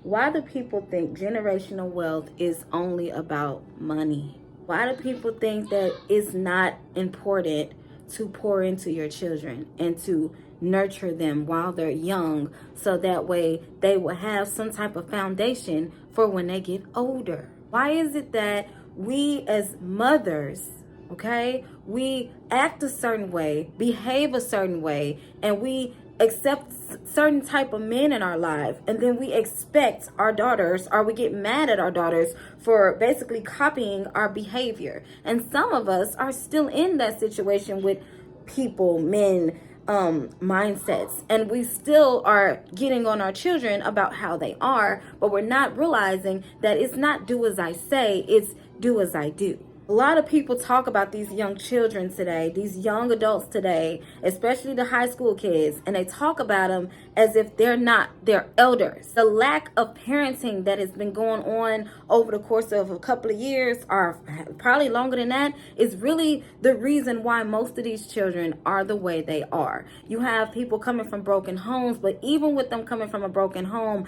Why do people think generational wealth is only about money? Why do people think that it's not important to pour into your children and to nurture them while they're young, so that way they will have some type of foundation for when they get older? Why is it that we as mothers, okay, we act a certain way, behave a certain way, and we accept certain type of men in our life, and then we expect our daughters, or we get mad at our daughters for basically copying our behavior? And some of us are still in that situation with people, men, mindsets, and we still are getting on our children about how they are, but we're not realizing that it's not do as I say, it's do as I do. A lot of people talk about these young children today, these young adults today, especially the high school kids, and they talk about them as if they're not their elders. The lack of parenting that has been going on over the course of a couple of years, or probably longer than that, is really the reason why most of these children are the way they are. You have people coming from broken homes, but even with them coming from a broken home,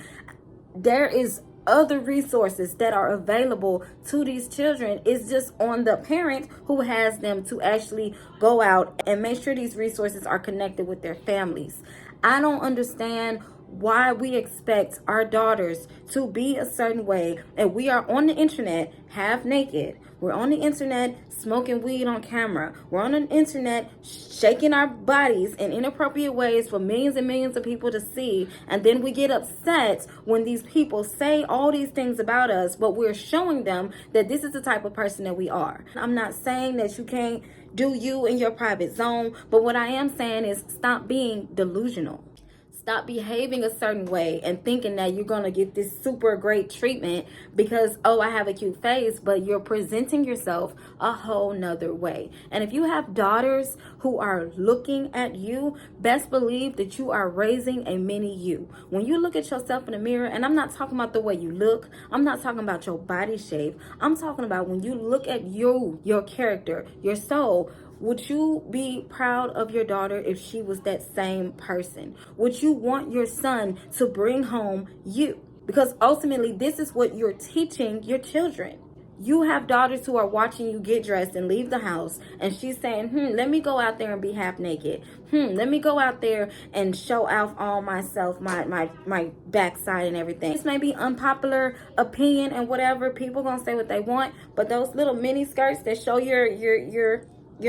there is other resources that are available to these children. It's just on the parent who has them to actually go out and make sure these resources are connected with their families. I don't understand why we expect our daughters to be a certain way, and we are on the internet half naked. We're on the internet smoking weed on camera. We're on the internet shaking our bodies in inappropriate ways for millions and millions of people to see. And then we get upset when these people say all these things about us, but we're showing them that this is the type of person that we are. I'm not saying that you can't do you in your private zone, but what I am saying is stop being delusional. Stop behaving a certain way and thinking that you're going to get this super great treatment because, oh, I have a cute face, but you're presenting yourself a whole nother way. And if you have daughters who are looking at you, best believe that you are raising a mini you. When you look at yourself in the mirror, and I'm not talking about the way you look, I'm not talking about your body shape, I'm talking about when you look at you, your character, your soul. Would you be proud of your daughter if she was that same person? Would you want your son to bring home you? Because ultimately, this is what you're teaching your children. You have daughters who are watching you get dressed and leave the house, and she's saying, let me go out there and be half naked. Let me go out there and show off all myself, my backside and everything. This may be unpopular opinion and whatever. People gonna say what they want, but those little mini skirts that show your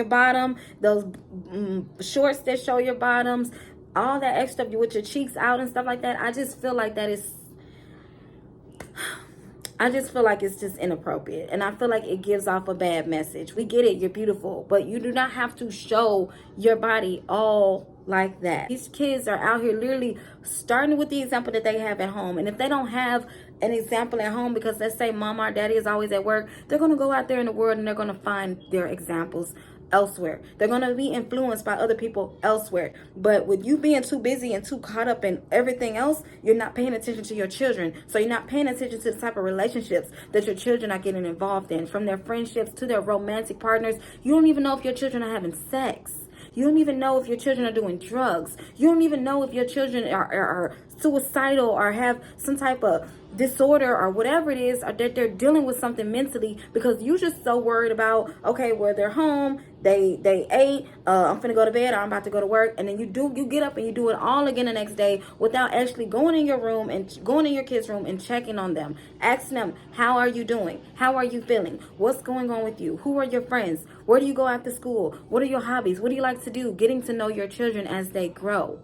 bottom, those shorts that show your bottoms, all that extra stuff with your cheeks out and stuff like that, I just feel like it's just inappropriate, and I feel like it gives off a bad message. We get it, you're beautiful, but you do not have to show your body all like that. These kids are out here literally starting with the example that they have at home, and if they don't have an example at home because let's say mama or daddy is always at work, they're going to go out there in the world and they're going to find their examples elsewhere. They're going to be influenced by other people elsewhere. But with you being too busy and too caught up in everything else, you're not paying attention to your children. So you're not paying attention to the type of relationships that your children are getting involved in, from their friendships to their romantic partners. You don't even know if your children are having sex. You don't even know if your children are doing drugs. You don't even know if your children are suicidal or have some type of disorder or whatever it is, or that they're dealing with something mentally, because you're just so worried about, okay, well, they're home, they ate, I'm finna go to bed, or I'm about to go to work, and then you get up and you do it all again the next day without actually going in your room and going in your kids' room and checking on them, asking them, how are you doing? How are you feeling? What's going on with you? Who are your friends? Where do you go after school? What are your hobbies? What do you like to do? Getting to know your children as they grow.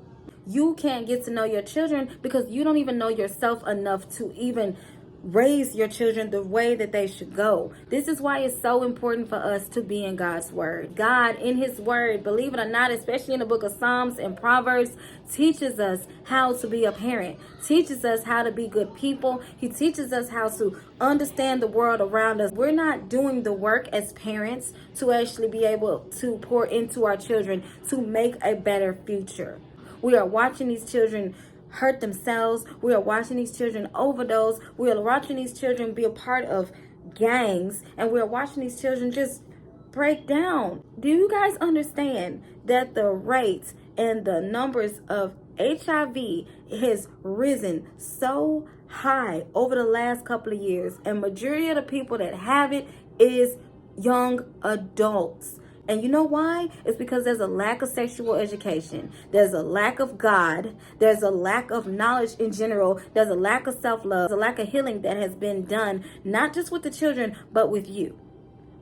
You can't get to know your children because you don't even know yourself enough to even raise your children the way that they should go. This is why it's so important for us to be in God's word. God in his word, believe it or not, especially in the book of Psalms and Proverbs, teaches us how to be a parent, teaches us how to be good people. He teaches us how to understand the world around us. We're not doing the work as parents to actually be able to pour into our children to make a better future. We are watching these children hurt themselves. We are watching these children overdose. We are watching these children be a part of gangs. And we are watching these children just break down. Do you guys understand that the rate and the numbers of HIV has risen so high over the last couple of years. And majority of the people that have it is young adults. And you know why? It's because there's a lack of sexual education. There's a lack of God. There's a lack of knowledge in general. There's a lack of self-love. There's a lack of healing that has been done, not just with the children, but with you.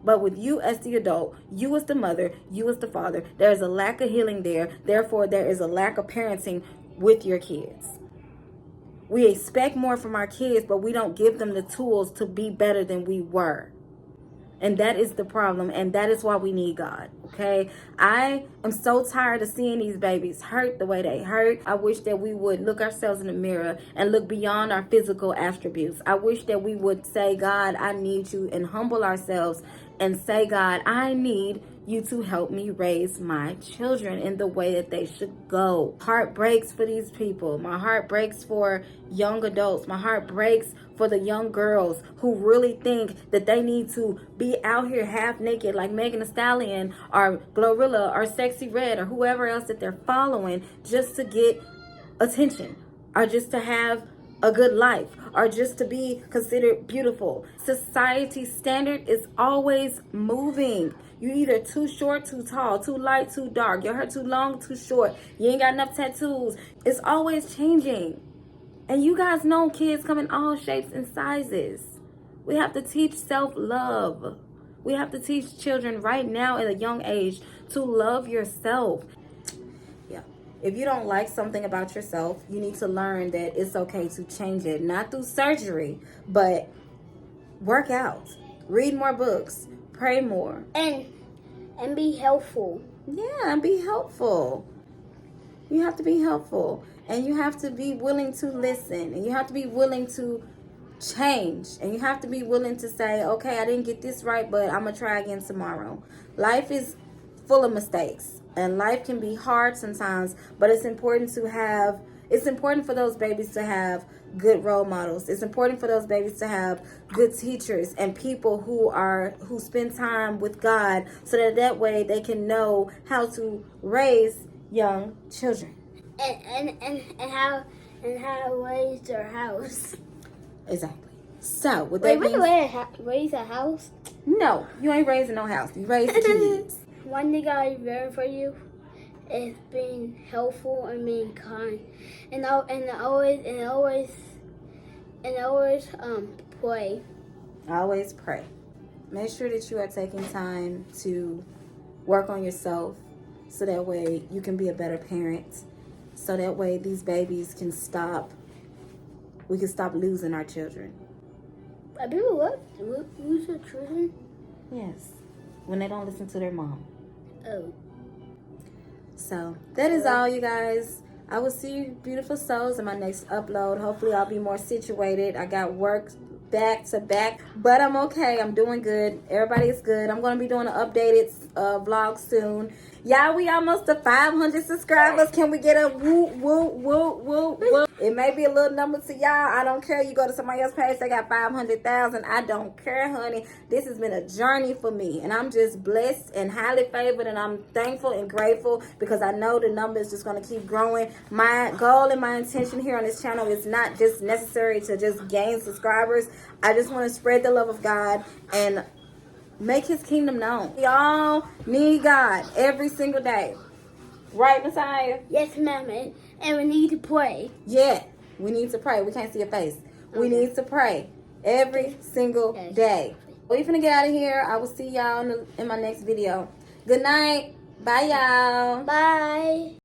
But with you as the adult, you as the mother, you as the father, there's a lack of healing there. Therefore, there is a lack of parenting with your kids. We expect more from our kids, but we don't give them the tools to be better than we were. And that is the problem. And that is why we need God. Okay. I am so tired of seeing these babies hurt the way they hurt. I wish that we would look ourselves in the mirror and look beyond our physical attributes. I wish that we would say, God, I need you, and humble ourselves and say, God, I need you to help me raise my children in the way that they should go. Heart breaks for these people. My heart breaks for young adults. My heart breaks for the young girls who really think that they need to be out here half naked like Megan Thee Stallion or Glorilla or Sexy Red or whoever else that they're following just to get attention or just to have a good life or just to be considered beautiful. Society's standard is always moving. You either too short, too tall, too light, too dark, your hair too long, too short, you ain't got enough tattoos. It's always changing. And you guys know kids come in all shapes and sizes. We have to teach self-love. We have to teach children right now at a young age to love yourself. Yeah. If you don't like something about yourself, you need to learn that it's okay to change it. Not through surgery, but work out. Read more books. Pray more. And be helpful. Yeah, and be helpful. You have to be helpful. And you have to be willing to listen. And you have to be willing to change. And you have to be willing to say, okay, I didn't get this right, but I'm going to try again tomorrow. Life is full of mistakes. And life can be hard sometimes. But it's important for those babies to have good role models. It's important for those babies to have good teachers and people who spend time with God, so that way they can know how to raise young children. And how to raise their house. Exactly. So, with Wait, that being raise a house? No, you ain't raising no house. You raise the kids. One thing I learned for you is being helpful and being kind, and always pray. Always pray. Make sure that you are taking time to work on yourself, so that way you can be a better parent. So that way these babies can stop. We can stop losing our children. People lose their children? Yes, when they don't listen to their mom. Oh. So that is all, you guys. I will see you beautiful souls in my next upload. Hopefully I'll be more situated. I got work back to back, but I'm okay. I'm doing good. Everybody is good. I'm going to be doing an updated vlog soon. Y'all, we almost to 500 subscribers. Can we get a woo, woo, woo, woo, woo? It may be a little number to y'all. I don't care. You go to somebody else's page, they got 500,000. I don't care, honey. This has been a journey for me, and I'm just blessed and highly favored, and I'm thankful and grateful because I know the number is just going to keep growing. My goal and my intention here on this channel is not just necessary to just gain subscribers. I just want to spread the love of God and make his kingdom known. We all need God every single day. Right, Messiah? Yes, ma'am. And we need to pray. Yeah, we need to pray. We can't see your face. We need to pray every single day. We're finna get out of here. I will see y'all in my next video. Good night. Bye, y'all. Bye.